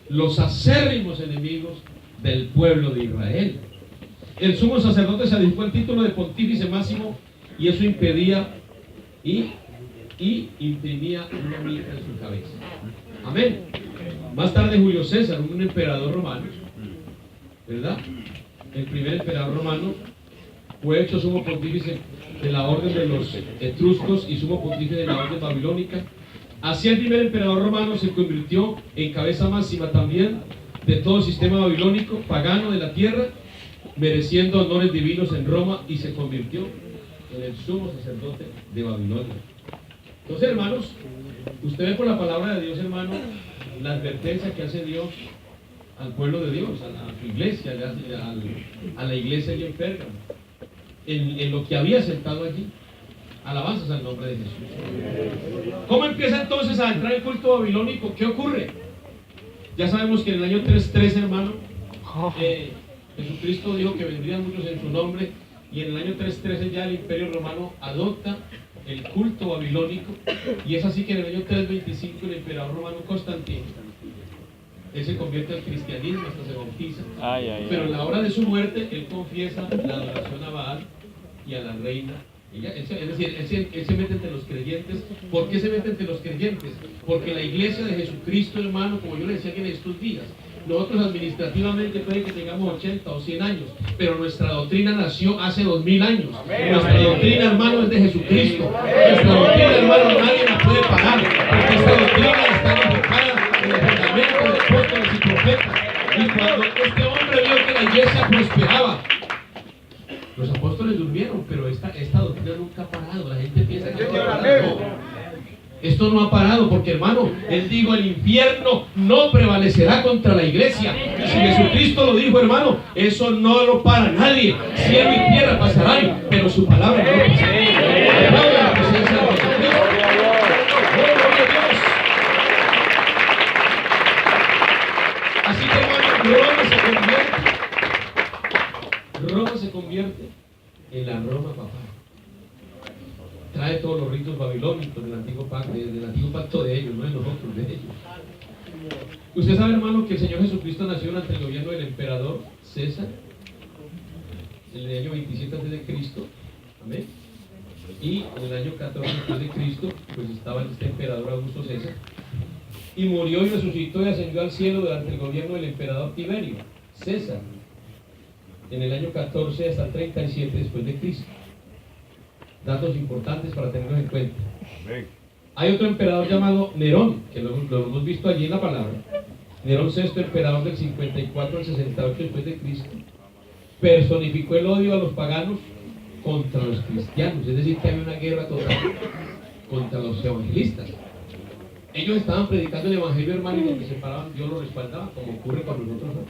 los acérrimos enemigos del pueblo de Israel. El sumo sacerdote se adjudicó el título de pontífice máximo y eso impedía y imprimía una mica en su cabeza. Amén. Más tarde Julio César, un emperador romano, ¿verdad? El primer emperador romano fue hecho sumo pontífice de la orden de los etruscos y sumo pontífice de la orden babilónica. Así el primer emperador romano se convirtió en cabeza máxima también de todo el sistema babilónico, pagano de la tierra, mereciendo honores divinos en Roma y se convirtió en el sumo sacerdote de Babilonia. Entonces, hermanos, usted ve por la palabra de Dios, hermano, la advertencia que hace Dios al pueblo de Dios, a su iglesia, a la iglesia allí en Pérgamo, en lo que había sentado allí. Alabanzas al nombre de Jesús. ¿Cómo empieza entonces a entrar el culto babilónico? ¿Qué ocurre? Ya sabemos que en el año 3.3, hermano, Jesucristo dijo que vendrían muchos en su nombre, y en el año 3.13 ya el Imperio Romano adopta el culto babilónico, y es así que en el año 3.25 el emperador romano Constantino, él se convierte al cristianismo, hasta se bautiza, pero en la hora de su muerte él confiesa la adoración a Baal y a la reina. Es decir, él se mete entre los creyentes. ¿Por qué se mete entre los creyentes? Porque la iglesia de Jesucristo, hermano, como yo le decía que en estos días, nosotros administrativamente puede que tengamos 80 o 100 años, pero nuestra doctrina nació hace 2000 años. Nuestra doctrina, hermano, es de Jesucristo. Nuestra doctrina, hermano, nadie la puede pagar, porque esta doctrina está enfocada en el fundamento de apóstoles y profetas. Y cuando este hombre vio que la iglesia prosperaba, los apóstoles durmieron, pero esta doctrina nunca ha parado. La gente piensa que esto ha parado. No. Esto no ha parado, porque, hermano, él dijo, el infierno no prevalecerá contra la iglesia. Y si Jesucristo lo dijo, hermano, eso no lo para nadie. Cielo y tierra pasarán, pero su palabra no pasará. Gloria a la presencia de Jesucristo. Gloria a Dios. Así que, hermano, Roma se convierte en la Roma papal. Trae todos los ritos babilónicos del antiguo pacto de ellos, no de nosotros, de ellos. Usted sabe, hermano, que el Señor Jesucristo nació durante el gobierno del emperador César, en el año 27 a.C. Amén. Y en el año 14 a.C., pues estaba este emperador Augusto César, y murió y resucitó y ascendió al cielo durante el gobierno del emperador Tiberio César, en el año 14 hasta el 37 después de Cristo. Datos importantes para tenerlos en cuenta. Hay otro emperador llamado Nerón, que lo hemos visto allí en la palabra. Nerón VI, emperador del 54 al 68 después de Cristo, personificó el odio a los paganos contra los cristianos, es decir, que había una guerra total contra los evangelistas. Ellos estaban predicando el evangelio, hermano, y los que se paraban, Dios los respaldaba, como ocurre con nosotros, ¿no?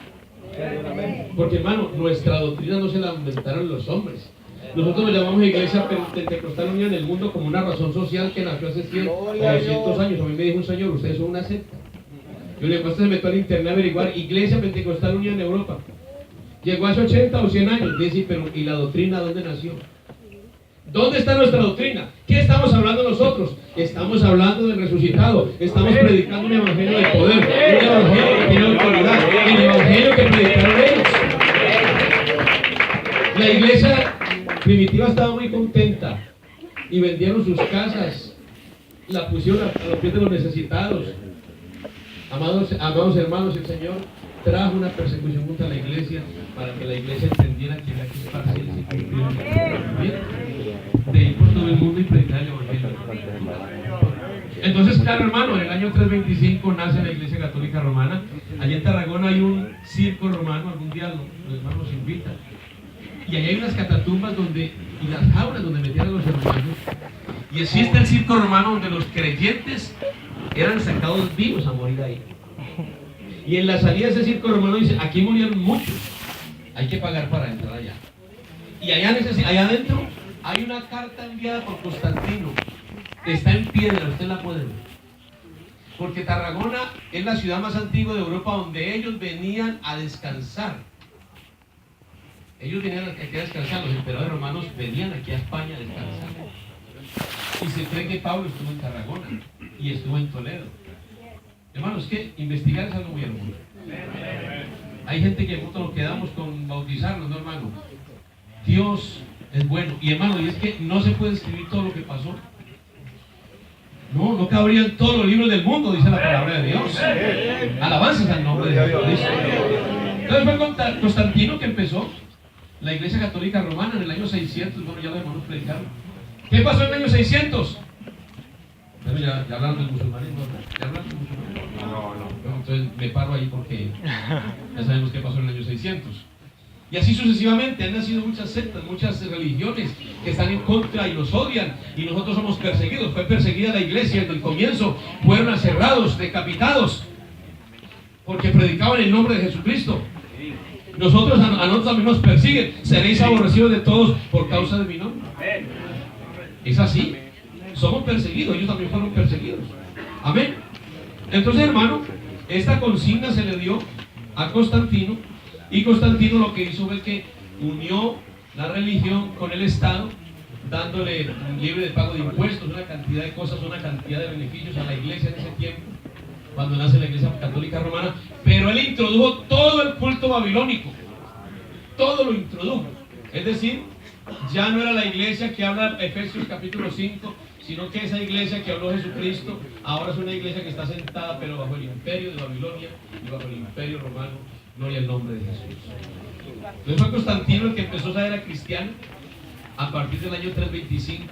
Porque, hermano, nuestra doctrina no se la inventaron los hombres. Nosotros nos llamamos Iglesia Pentecostal Unida en el Mundo como una razón social que nació hace 100 o 200 años. A mí me dijo un señor, ustedes son una secta. Yo le digo, usted se metió al internet a averiguar Iglesia Pentecostal Unida en Europa. Llegó hace 80 o 100 años. Dice, pero ¿y la doctrina dónde nació? ¿Dónde está nuestra doctrina? ¿Qué estamos hablando nosotros? Estamos hablando del resucitado. Estamos predicando un evangelio de poder, un evangelio que tiene autoridad, el evangelio que predicaron ellos. La iglesia primitiva estaba muy contenta y vendieron sus casas, la pusieron a los pies de los necesitados. Amados hermanos, el Señor trajo una persecución contra la iglesia para que la iglesia entendiera que era que esparcirse y cumplir de ir por todo el mundo y predicar el evangelio. Entonces, claro, hermano, en el año 325 nace la Iglesia Católica Romana. Allí en Tarragona hay un circo romano, algún día los hermanos nos invitan. Y ahí hay unas catatumbas y las jaulas donde metían a los hermanos. Y existe el circo romano donde los creyentes eran sacados vivos a morir ahí. Y en la salida de ese circo romano dice, aquí murieron muchos, hay que pagar para entrar allá. Y allá adentro hay una carta enviada por Constantino, está en piedra, usted la puede ver. Porque Tarragona es la ciudad más antigua de Europa donde ellos venían a descansar. Y allá dice, aquí murieron muchos, hay que pagar para entrar allá. Y allá adentro hay una carta enviada por Constantino, está en piedra, usted la puede ver. Porque Tarragona es la ciudad más antigua de Europa donde ellos venían a descansar. Y allá dice, aquí murieron muchos, hay que pagar para entrar allá. Y allá Ellos venían aquí a descansar, los emperadores romanos venían aquí a España a descansar. Y se cree que Pablo estuvo en Tarragona y estuvo en Toledo. Hermanos, que investigar es algo muy hermoso. Hay gente que nosotros nos quedamos con bautizarnos, ¿no, hermano? Dios es bueno. Y hermano, y es que no se puede escribir todo lo que pasó. No cabrían todos los libros del mundo, dice la palabra de Dios. Alabanzas al nombre de Jesucristo. Entonces fue Constantino que empezó la Iglesia Católica Romana en el año 600. Bueno, ya lo hermanos predicaron. ¿Qué pasó en el año 600? Bueno, ya hablaron del musulmanismo, ¿no? ¿Ya hablaron del musulmanismo? No. Entonces me paro ahí porque ya sabemos qué pasó en el año 600. Y así sucesivamente han nacido muchas sectas, muchas religiones que están en contra y nos odian, y nosotros somos perseguidos. Fue perseguida la iglesia desde el comienzo, fueron aserrados, decapitados, porque predicaban el nombre de Jesucristo. A nosotros también nos persiguen. Seréis aborrecidos de todos por causa de mi nombre. Es así. Somos perseguidos, ellos también fueron perseguidos. Amén. Entonces, hermano, esta consigna se le dio a Constantino, y Constantino lo que hizo fue que unió la religión con el Estado, dándole un libre de pago de impuestos, una cantidad de cosas, una cantidad de beneficios a la iglesia en ese tiempo, cuando nace la Iglesia Católica Romana. Pero él introdujo todo el culto babilónico, todo lo introdujo. Es decir, ya no era la iglesia que habla Efesios capítulo 5, sino que esa iglesia que habló Jesucristo ahora es una iglesia que está sentada pero bajo el imperio de Babilonia y bajo el imperio romano. Gloria al nombre de Jesús. Entonces fue Constantino el que empezó a ser era cristiano a partir del año 325.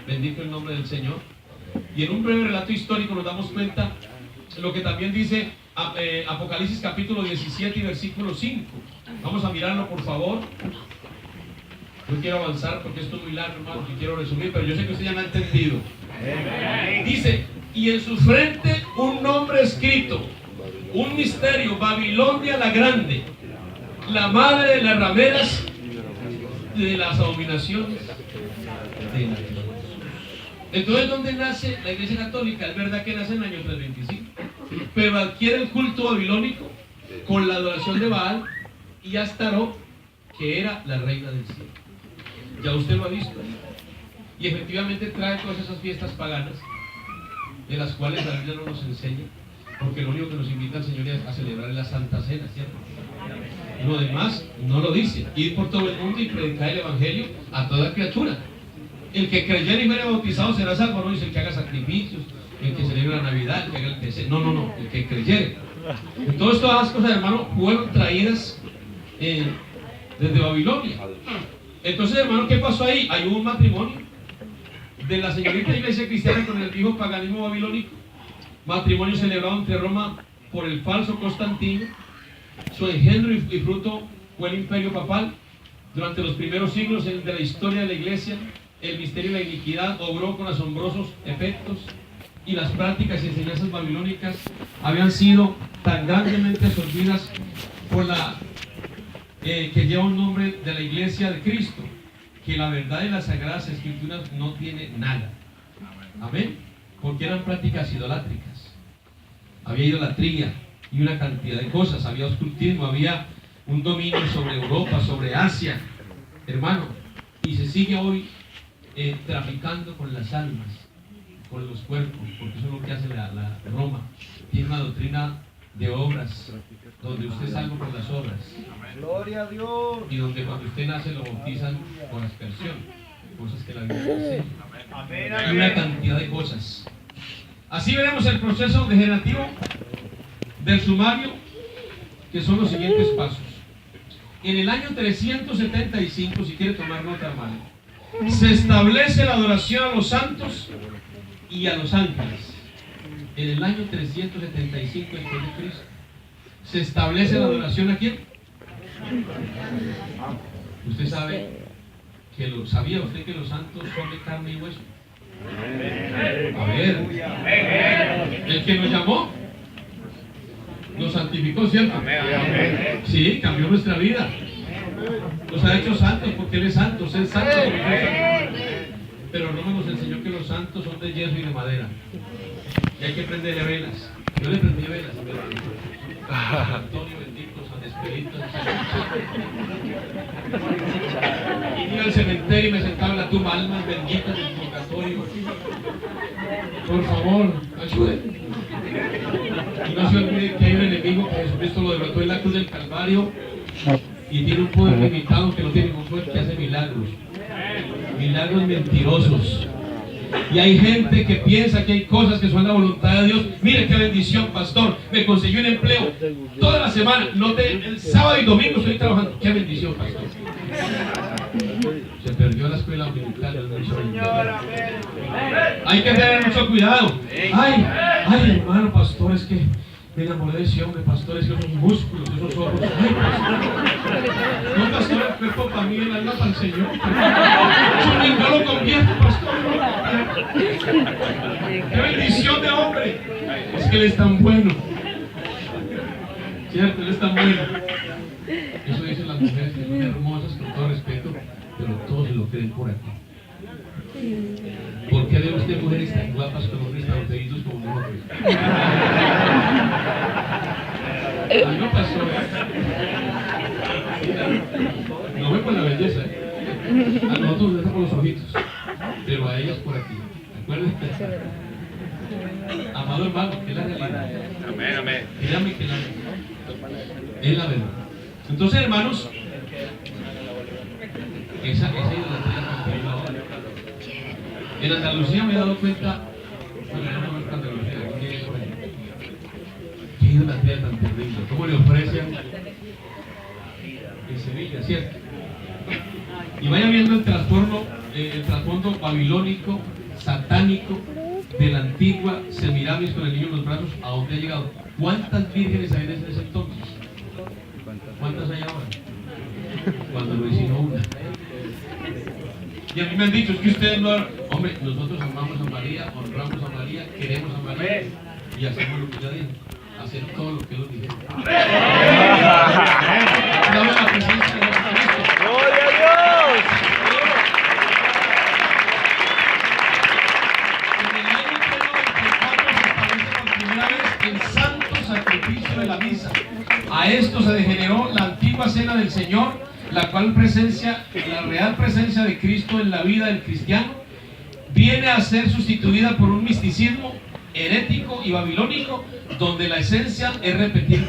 Bendito el nombre del Señor. Y en un breve relato histórico nos damos cuenta de lo que también dice Apocalipsis capítulo 17 y versículo 5. Vamos a mirarlo, por favor. Yo quiero avanzar porque esto es muy largo, hermano, y quiero resumir, pero yo sé que usted ya me ha entendido. Dice: y en su frente un nombre escrito, un misterio, Babilonia la grande, la madre de las rameras, de las abominaciones de la tierra. Entonces, ¿dónde nace la Iglesia Católica? Es verdad que nace en el año 325, pero adquiere el culto babilónico con la adoración de Baal y Astarot, que era la reina del cielo. Ya usted lo ha visto. Y efectivamente trae todas esas fiestas paganas, de las cuales la Biblia no nos enseña, porque lo único que nos invita el Señor es a celebrar la Santa Cena, ¿cierto? Lo demás no lo dice. Ir por todo el mundo y predicar el Evangelio a toda criatura. El que creyera y fuera bautizado será salvo. No dice el que haga sacrificios, el que celebre la Navidad, el que haga el PC. No, el que creyere. Entonces todas las cosas, hermano, fueron traídas desde Babilonia. Entonces, hermano, ¿qué pasó ahí? Hay un matrimonio de la señorita iglesia cristiana con el viejo paganismo babilónico. Matrimonio celebrado entre Roma por el falso Constantino. Su engendro y fruto fue el imperio papal. Durante los primeros siglos de la historia de la iglesia, el misterio de la iniquidad obró con asombrosos efectos, y las prácticas y enseñanzas babilónicas habían sido tan grandemente absorbidas por la que lleva un nombre de la iglesia de Cristo, que la verdad de las sagradas escrituras no tiene nada. Amén. Porque eran prácticas idolátricas. Había idolatría y una cantidad de cosas. Había ocultismo, había un dominio sobre Europa, sobre Asia, hermano. Y se sigue hoy traficando con las almas, con los cuerpos, porque eso es lo que hace la Roma. Tiene una doctrina de obras, donde usted salva por las obras. Gloria a Dios. Y donde cuando usted nace lo bautizan por aspersión, cosas que la Biblia dice. Y una cantidad de cosas. Así veremos el proceso degenerativo del sumario, que son los siguientes pasos. En el año 375, si quiere tomar nota, hermano, se establece la adoración a los santos y a los ángeles. En el año 375 después de Cristo se establece la adoración ¿a quién? Usted sabe que ¿sabía usted que los santos son de carne y hueso? A ver, el que nos llamó nos santificó, ¿cierto? Sí, cambió nuestra vida, nos ha hecho santos porque Él es santo, ser santo como Dios es. Pero Roma nos enseñó que los santos son de yeso y de madera, y hay que prenderle velas. Yo le prendí velas, Antonio bendito, San Esperito. Y iba al cementerio y me sentaba en la tumba, almas benditas del purgatorio. Por favor, ayúdenme. Y no se olvide que hay un enemigo que Jesucristo lo derrotó en la cruz del Calvario y tiene un poder limitado que no tiene ningún poder, que hace milagros. Milagros mentirosos. Y hay gente que piensa que hay cosas que son la voluntad de Dios. Mire qué bendición, pastor. Me consiguió un empleo toda la semana. El sábado y domingo estoy trabajando. Qué bendición, pastor. Se perdió la escuela militar. Hay que tener mucho cuidado. Ay, hermano, pastor, es que me enamoré de ese hombre, pastor, es que esos músculos, esos ojos. Ay, pastor. No, pastor, el cuerpo para mí, el alma para el Señor. Yo lo convierto, pastor. ¡Qué bendición de hombre! Es que Él es tan bueno. ¿Cierto? Él es tan bueno. Eso dicen las mujeres que son hermosas, con todo respeto, pero todos se lo creen por aquí. ¿Por qué ve usted mujeres tan guapas con hombres tan feitos como nosotros? A mí no pasó, No voy por la belleza, A nosotros nos deja por los ojitos, pero a ellas por aquí. Acuérdense. Amado hermano, que es la realidad. Amén, amén. Créame que es la verdad. Entonces, hermanos, esa idolatría continúa ahora. En Andalucía me he dado cuenta, bueno, no me Andalucía, qué idolatría tan terrible. ¿Cómo le ofrecen en Sevilla, cierto? Y vaya viendo el trasfondo babilónico, satánico, de la antigua Semiramis con el niño en los brazos, ¿a dónde ha llegado? ¿Cuántas vírgenes hay desde ese entonces? ¿Cuántas hay ahora? Cuando lo hicieron una. Y a mí me han dicho, es que ustedes no... Hombre, nosotros amamos a María, honramos a María, queremos a María y hacemos lo que ella dijo, hacer todo lo que Él dijo. Dame la presencia de Jesucristo. ¡Gloria a Dios! En el año 94 se establece por primera vez el santo sacrificio de la misa. A esto se degeneró la antigua cena del Señor, la cual presencia, la real presencia de Cristo en la vida del cristiano, viene a ser sustituida por un misticismo herético y babilónico, donde la esencia es repetir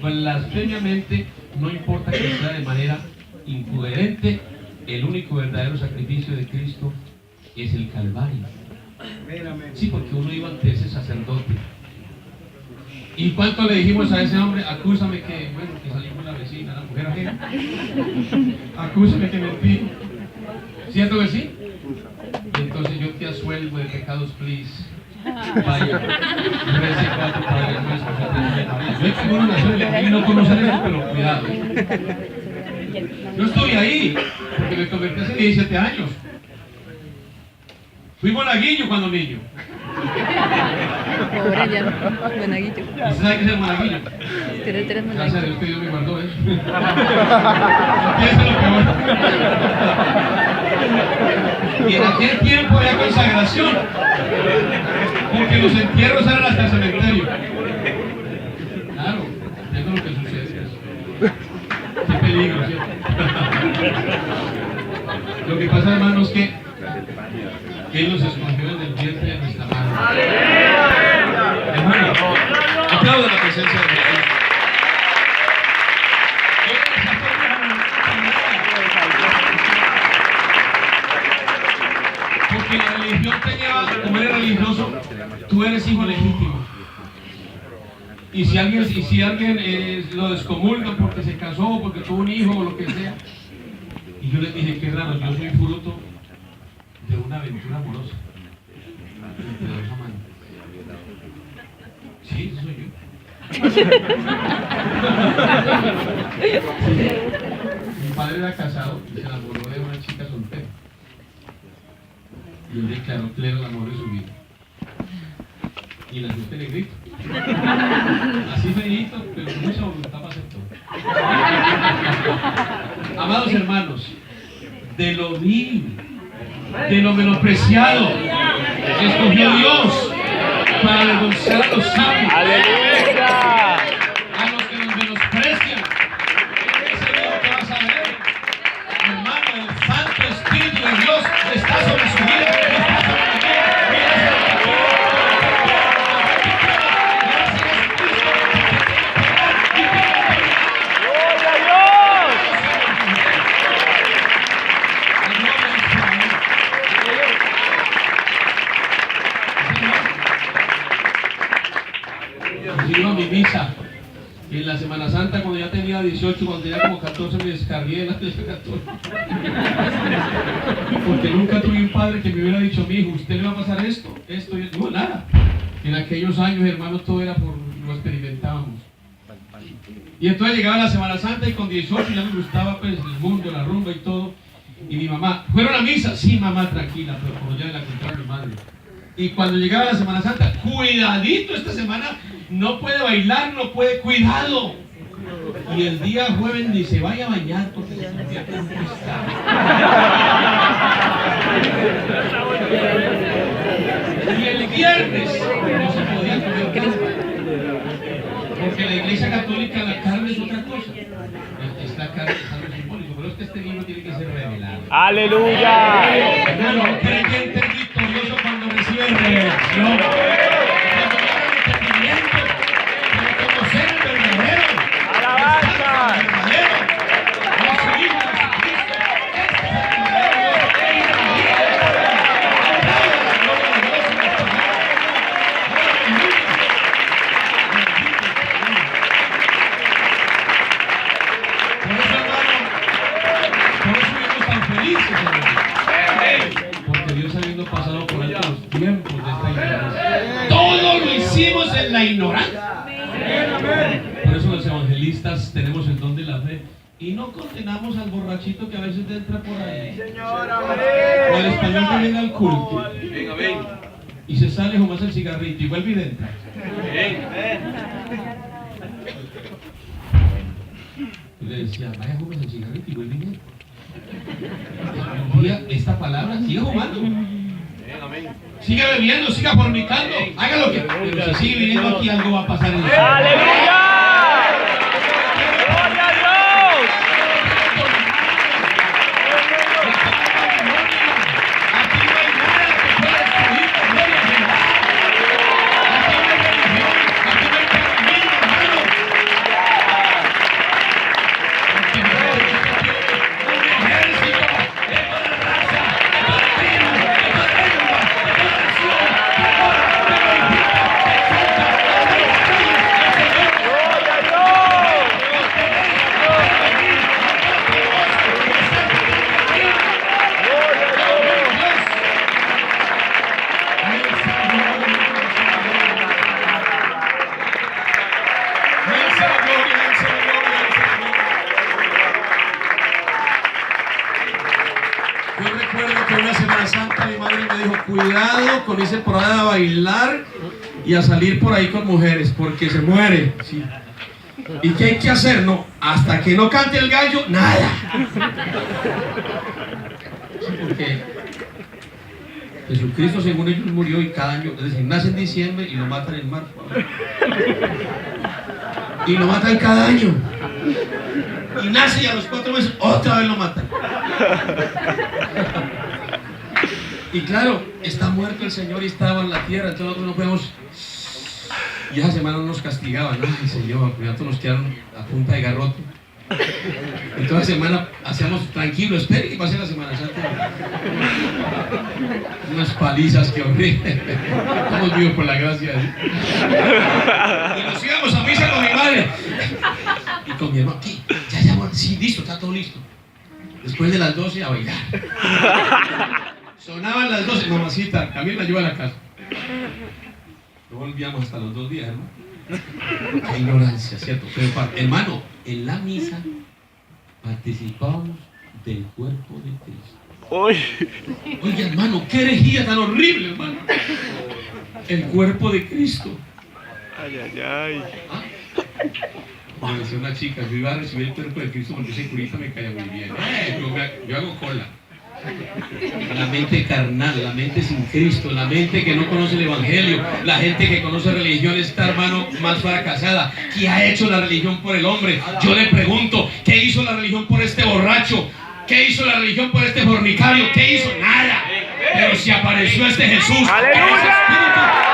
blasfemiamente, no importa que sea de manera incoherente. El único verdadero sacrificio de Cristo es el Calvario. Sí, porque uno iba ante ese sacerdote. ¿Y cuánto le dijimos a ese hombre? Acúsame que, bueno, que salí con la vecina, la mujer ajena. Acúsame que mentí. ¿Cierto que sí? Entonces yo te asuelvo de pecados, please. Vaya, 3 y 4 padres nuestros. Yo he hecho una nación y no conocen eso, pero cuidado. Yo estuve ahí, porque me convertí hace 17 años. Fui monaguillo cuando niño. Pobre ya, monaguillo. ¿Y usted sabe qué es el monaguillo? Tres Gracias a monaguillos. Dios que Dios me guardó eso. Eso es lo peor. Y en aquel tiempo había consagración, porque los entierros eran hasta el cementerio. Claro, eso es lo que sucede. Qué peligro, ¿cierto? Lo que pasa, hermanos, es que Él nos escogió desde el vientre de nuestra madre. Hermano, aplauda la presencia de Dios. Porque la religión te lleva, como eres religioso, tú eres hijo legítimo. Y si alguien lo descomulga porque se casó, porque tuvo un hijo o lo que sea. Y yo les dije, qué raro, yo soy fruto de una aventura amorosa entre 2 amantes. Sí, eso soy yo. Mi padre era casado y se enamoró de una chica soltera. Y él declaró que era el amor de su vida. Y nació este negrito. Así feíto, pero con mucha voluntad para hacer todo. Amados hermanos, de lo vil, de lo menospreciado, escogió Dios para avergonzar a los sabios, ¡Aleluya! a los que nos menosprecian. Ese día que vas a ver, hermano, el Santo Espíritu de Dios está sobre su vida, está sobre tu vida. ¡Gloria a Dios! Yo iba a mi misa y en la Semana Santa, cuando ya tenía 18, cuando tenía como 14, me descargué de la iglesia católica. Porque nunca tuve un padre que me hubiera dicho: mi hijo, ¿usted le va a pasar esto? Esto y esto. No, nada. En aquellos años, hermanos, todo era por lo experimentábamos. Y entonces llegaba la Semana Santa y con 18 ya me gustaba pues el mundo, la rumba y todo. Y mi mamá: ¿fueron a misa? Sí, mamá, tranquila, pero por ya la encontraba mi madre. Y cuando llegaba la Semana Santa: cuidadito, esta semana no puede bailar, no puede, cuidado. Y el día jueves ni se vaya a bañar porque se convierte en un cristal. Y el viernes no se podía comer carne, porque la iglesia católica la carne es otra cosa. Es la carne, es algo simbólico, pero es que este libro tiene que ser revelado. ¡Aleluya! Hermano, creyente victorioso cuando recibe revelación. Cuando llega el entendimiento, para conocer el verdadero. ¡Alabanza! El verdadero. A su Hijo Jesucristo. Este es el verdadero Dios e Israel. Aplauda la gloria de Dios en esta hora. Aleluya. Por eso, hermano, por eso vivimos tan felices, hermano. Porque Dios, habiendo pasado por alto los tiempos de esta ignorancia, todo lo hicimos en la ignorancia. Por eso los evangelistas tenemos el don de la fe y no condenamos al borrachito que a veces entra por ahí, o al español que viene al culto y se sale a fumarse el cigarrito y vuelve y entra. Y le decía: vaya, fúmese el cigarrito y vuelve y entra. Un día esta palabra: siga fumando, siga bebiendo, siga fornicando, haga lo que. Pero si sigue viniendo aquí, algo va a pasar en el cielo. ¡Aleluya! ¡Gloria a Dios! Aquí no hay nada que pueda destruir la gloria de Jehová. Aquí no hay religión, aquí no hay camino, hermano. Porque nosotros tenemos un ejército de toda raza, de toda tribu, de toda lengua, de toda nación, que adora, que glorifica, que exalta, que rey, al Señor. ¡Gloria a Dios! Yo recuerdo que una Semana Santa mi madre me dijo: cuidado con ese programa a bailar y a salir por ahí con mujeres, porque se muere. Sí. ¿Y qué hay que hacer? No, hasta que no cante el gallo, nada. Sí, porque Jesucristo, según ellos, murió y cada año, es decir, nace en diciembre y lo matan en marzo. Y lo matan cada año. Y nace y a los 4 meses otra vez lo matan. Y claro, está muerto el Señor y estaba en la tierra, entonces nosotros no podemos. Y esa semana no nos castigaban, ¿no? Ay, Señor, cuidado, nos quedaron a punta de garrote. Entonces la semana hacíamos tranquilo, espere que pase la Semana Santa. Unas palizas que horrible. Estamos vivos por la gracia de Dios. Y nos íbamos a misa con mi madre. Y con mi hermano: ¿qué? Ya, bueno, sí, listo, está todo listo. Después de las 12 a bailar. Sonaban las 12, mamacita, también la lleva a la casa. No volvíamos hasta los 2 días, hermano. Qué ignorancia, ¿cierto? Pero, hermano, en la misa participábamos del cuerpo de Cristo. Oye, hermano, qué herejía tan horrible, hermano. El cuerpo de Cristo. Ay, ay, ay. Me decía una chica: yo iba a recibir el cuerpo de Cristo porque ese curita me caía muy bien. Yo hago cola. La mente carnal, la mente sin Cristo, la mente que no conoce el Evangelio, la gente que conoce religión está, hermano, más fracasada. ¿Qué ha hecho la religión por el hombre? Yo le pregunto, ¿qué hizo la religión por este borracho? ¿Qué hizo la religión por este fornicario? ¿Qué hizo? Nada. Pero si apareció este Jesús, ¡aleluya!